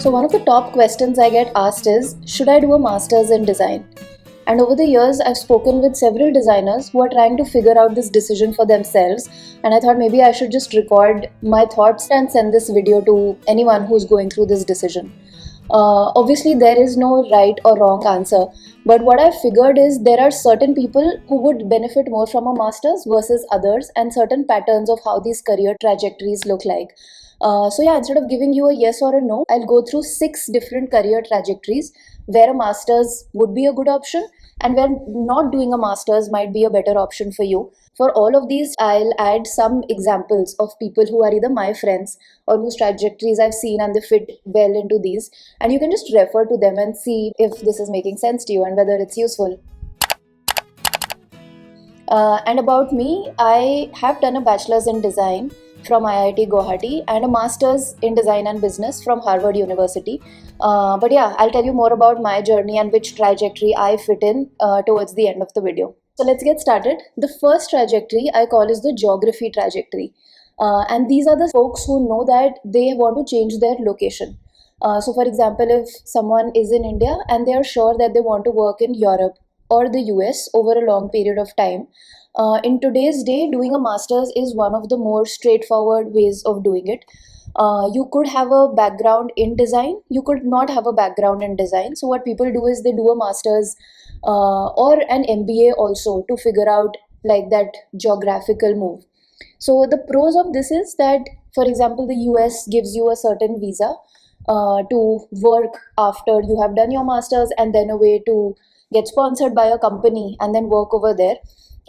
So, one of the top questions I get asked is, should I do a master's in design? And over the years, I've spoken with several designers who are trying to figure out this decision for themselves. And I thought maybe I should just record my thoughts and send this video to anyone who's going through this decision. Obviously, there is no right or wrong answer. But what I figured is there are certain people who would benefit more from a master's versus others, and certain patterns of how these career trajectories look like. Instead of giving you a yes or a no, I'll go through 6 different career trajectories where a master's would be a good option and where not doing a master's might be a better option for you. For all of these, I'll add some examples of people who are either my friends or whose trajectories I've seen and they fit well into these. And you can just refer to them and see if this is making sense to you and whether it's useful. And about me, I have done a bachelor's in design from IIT Guwahati and a master's in design and business from Harvard University. I'll tell you more about my journey and which trajectory I fit in towards the end of the video. So let's get started. The first trajectory I call is the geography trajectory. And these are the folks who know that they want to change their location. For example, if someone is in India and they are sure that they want to work in Europe or the US over a long period of time, in today's day, doing a master's is one of the more straightforward ways of doing it. You could have a background in design, you could not have a background in design. So what people do is they do a master's or an MBA also to figure out like that geographical move. So the pros of this is that, for example, the US gives you a certain visa to work after you have done your master's, and then a way to get sponsored by a company and then work over there.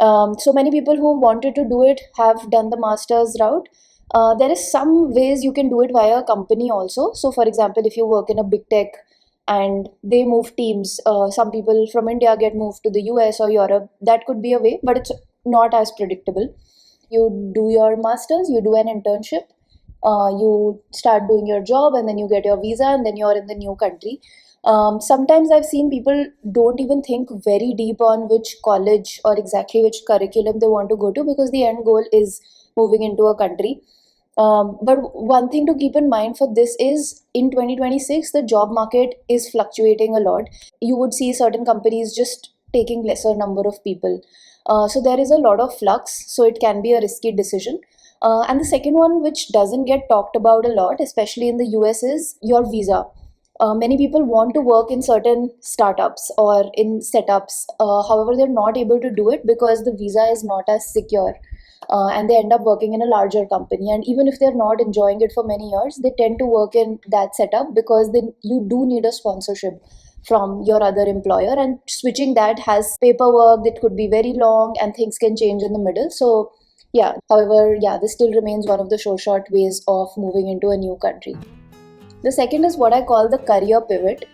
So many people who wanted to do it have done the master's route. There is some ways you can do it via a company also. So for example, if you work in a big tech and they move teams, some people from India get moved to the US or Europe, that could be a way, but it's not as predictable. You do your master's, you do an internship, you start doing your job, and then you get your visa, and then you're in the new country. Sometimes I've seen people don't even think very deep on which college or exactly which curriculum they want to go to, because the end goal is moving into a country. But one thing to keep in mind for this is in 2026, the job market is fluctuating a lot. You would see certain companies just taking lesser number of people. So there is a lot of flux, so it can be a risky decision. And the second one, which doesn't get talked about a lot, especially in the US, is your visa. Many people want to work in certain startups or in setups. However, they're not able to do it because the visa is not as secure. And they end up working in a larger company. And even if they're not enjoying it for many years, they tend to work in that setup because then you do need a sponsorship from your other employer. And switching that has paperwork that could be very long and things can change in the middle. So, this still remains one of the sure shot ways of moving into a new country. The second is what I call the career pivot.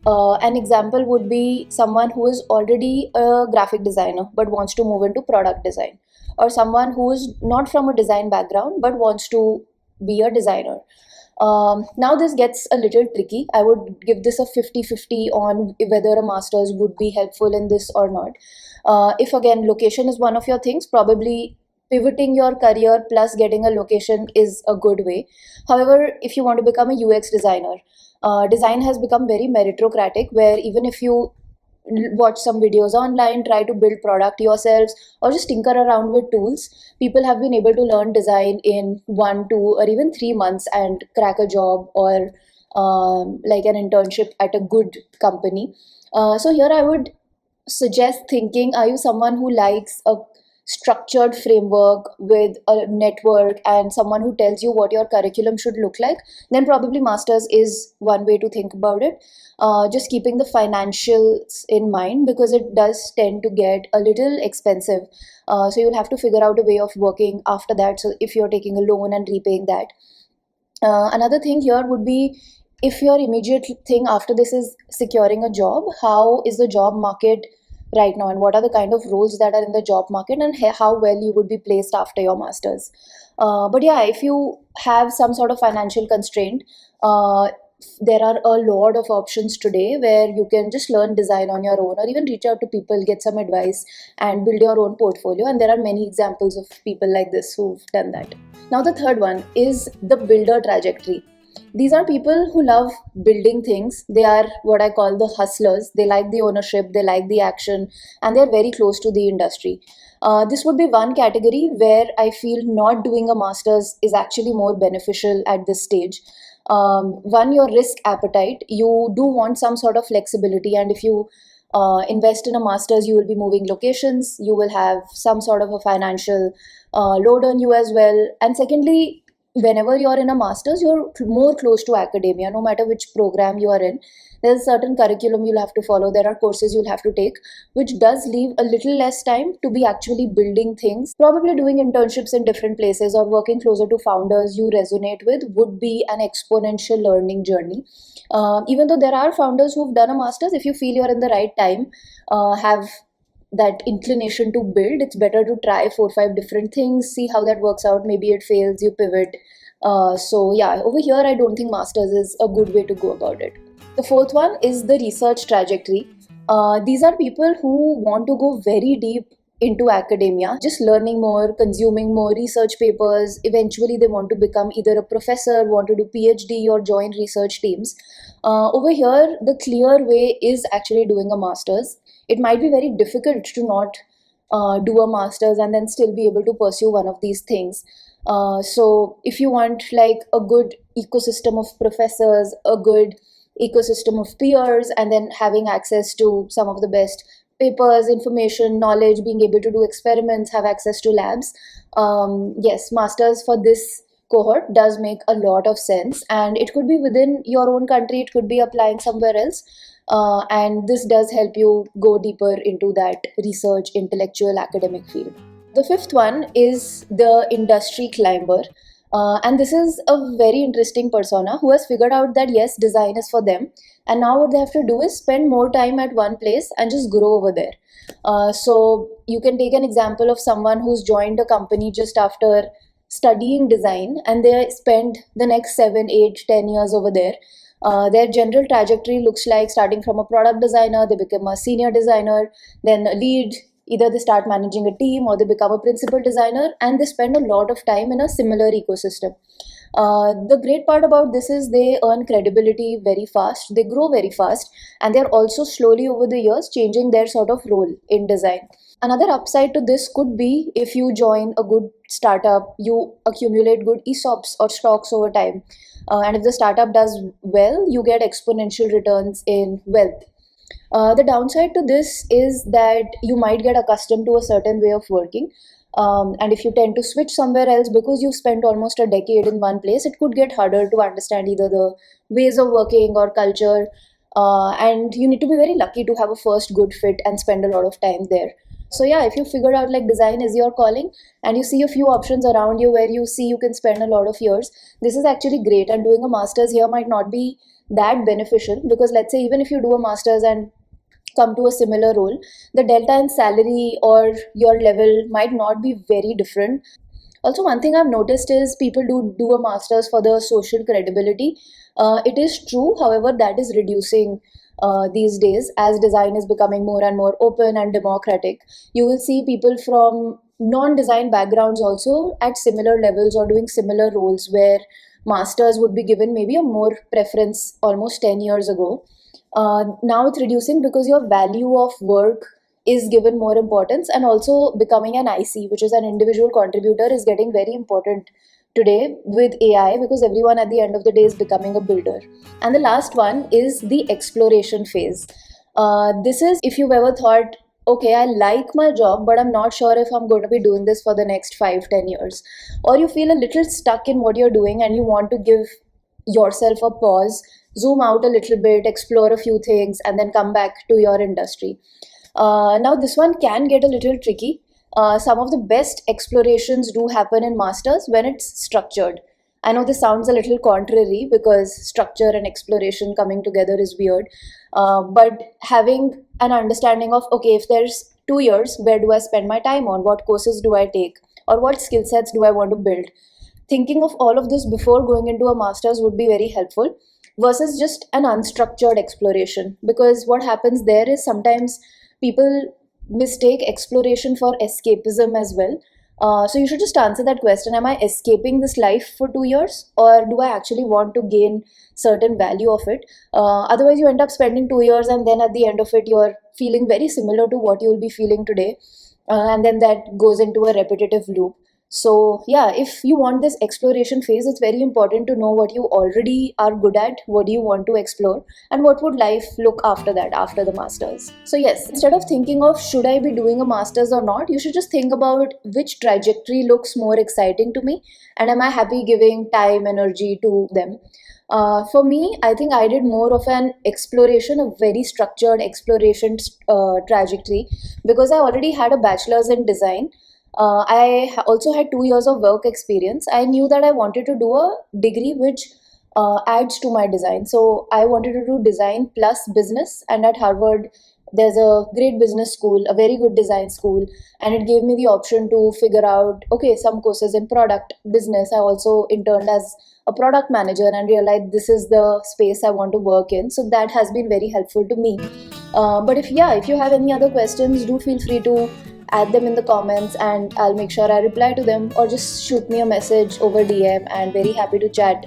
An example would be someone who is already a graphic designer but wants to move into product design, or someone who is not from a design background but wants to be a designer. Now this gets a little tricky. I would give this a 50-50 on whether a master's would be helpful in this or not. If again location is one of your things, probably pivoting your career plus getting a location is a good way. However, if you want to become a UX designer, design has become very meritocratic, where even if you watch some videos online, try to build product yourselves, or just tinker around with tools, people have been able to learn design in 1, 2, or even 3 months and crack a job or like an internship at a good company. So here I would suggest thinking, are you someone who likes a structured framework with a network and someone who tells you what your curriculum should look like? Then probably masters is one way to think about it. Just keeping the financials in mind, because it does tend to get a little expensive. So you'll have to figure out a way of working after that, so if you're taking a loan and repaying that. Another thing here would be, if your immediate thing after this is securing a job, how is the job market right now, and what are the kind of roles that are in the job market, and how well you would be placed after your masters. If you have some sort of financial constraint, there are a lot of options today where you can just learn design on your own, or even reach out to people, get some advice, and build your own portfolio. And there are many examples of people like this who've done that. Now the third one is the builder trajectory. These are people who love building things. They are what I call the hustlers. They like the ownership, they like the action, and they're very close to the industry. This would be one category where I feel not doing a master's is actually more beneficial at this stage. One, your risk appetite. You do want some sort of flexibility, and if you invest in a master's, you will be moving locations, you will have some sort of a financial load on you as well. And secondly, whenever you're in a master's, you're more close to academia, no matter which program you are in. There's a certain curriculum you'll have to follow, there are courses you'll have to take, which does leave a little less time to be actually building things. Probably doing internships in different places or working closer to founders you resonate with would be an exponential learning journey. Even though there are founders who've done a master's, if you feel you're in the right time, have that inclination to build, it's better to try 4 or 5 different things, see how that works out. Maybe it fails, you pivot. So yeah, over here I don't think masters is a good way to go about it. The fourth one is the research trajectory. These are people who want to go very deep into academia, just learning more, consuming more research papers. Eventually, they want to become either a professor, want to do PhD, or join research teams. Over here, the clear way is actually doing a master's. It might be very difficult to not do a master's and then still be able to pursue one of these things. So, if you want like a good ecosystem of professors, a good ecosystem of peers, and then having access to some of the best papers, information, knowledge, being able to do experiments, have access to labs. Yes, masters for this cohort does make a lot of sense, and it could be within your own country, it could be applying somewhere else. And this does help you go deeper into that research, intellectual, academic field. The fifth one is the industry climber. And this is a very interesting persona who has figured out that yes, design is for them. And now what they have to do is spend more time at one place and just grow over there. So you can take an example of someone who's joined a company just after studying design, and they spend the next 7, 8, 10 years over there. Their general trajectory looks like starting from a product designer, they become a senior designer, then a lead. Either they start managing a team or they become a principal designer, and they spend a lot of time in a similar ecosystem. The great part about this is they earn credibility very fast, they grow very fast, and they're also slowly over the years changing their sort of role in design. Another upside to this could be if you join a good startup, you accumulate good ESOPs or stocks over time. And if the startup does well, you get exponential returns in wealth. The downside to this is that you might get accustomed to a certain way of working. And if you tend to switch somewhere else because you've spent almost a decade in one place, it could get harder to understand either the ways of working or culture. And you need to be very lucky to have a first good fit and spend a lot of time there. So yeah, if you figure out like design is your calling and you see a few options around you where you see you can spend a lot of years, this is actually great. And doing a master's here might not be that beneficial, because let's say even if you do a master's and come to a similar role, the delta in salary or your level might not be very different. Also, one thing I've noticed is people do a master's for the social credibility. It is true, however, that is reducing these days as design is becoming more and more open and democratic. You will see people from non-design backgrounds also at similar levels or doing similar roles, where masters would be given maybe a more preference almost 10 years ago. Now it's reducing because your value of work is given more importance, and also becoming an IC, which is an individual contributor, is getting very important today with AI, because everyone at the end of the day is becoming a builder. And the last one is the exploration phase. This is if you've ever thought, okay, I like my job, but I'm not sure if I'm going to be doing this for the next 5, 10 years. Or you feel a little stuck in what you're doing and you want to give yourself a pause, zoom out a little bit, explore a few things, and then come back to your industry. Now, this one can get a little tricky. Some of the best explorations do happen in masters when it's structured. I know this sounds a little contrary because structure and exploration coming together is weird. But having an understanding of, okay, if there's 2 years, where do I spend my time on? What courses do I take? Or what skill sets do I want to build? Thinking of all of this before going into a master's would be very helpful, versus just an unstructured exploration. Because what happens there is sometimes people mistake exploration for escapism as well. So you should just answer that question. Am I escaping this life for 2 years, or do I actually want to gain certain value of it? Otherwise, you end up spending 2 years, and then at the end of it, you're feeling very similar to what you will be feeling today. And then that goes into a repetitive loop. So, yeah, if you want this exploration phase, it's very important to know what you already are good at, what do you want to explore, and what would life look after that, after the masters. So, yes, instead of thinking of should I be doing a masters or not, you should just think about which trajectory looks more exciting to me, and am I happy giving time, energy to them. For me, I think I did more of an exploration, a very structured exploration trajectory, because I already had a bachelor's in design. Also had 2 years of work experience. I knew that I wanted to do a degree which adds to my design. So I wanted to do design plus business, and at Harvard, there's a great business school, a very good design school, and it gave me the option to figure out okay, some courses in product business. I also interned as a product manager and realized this is the space I want to work in. So that has been very helpful to me. But if you have any other questions, do feel free to add them in the comments, and I'll make sure I reply to them, or just shoot me a message over DM, and very happy to chat.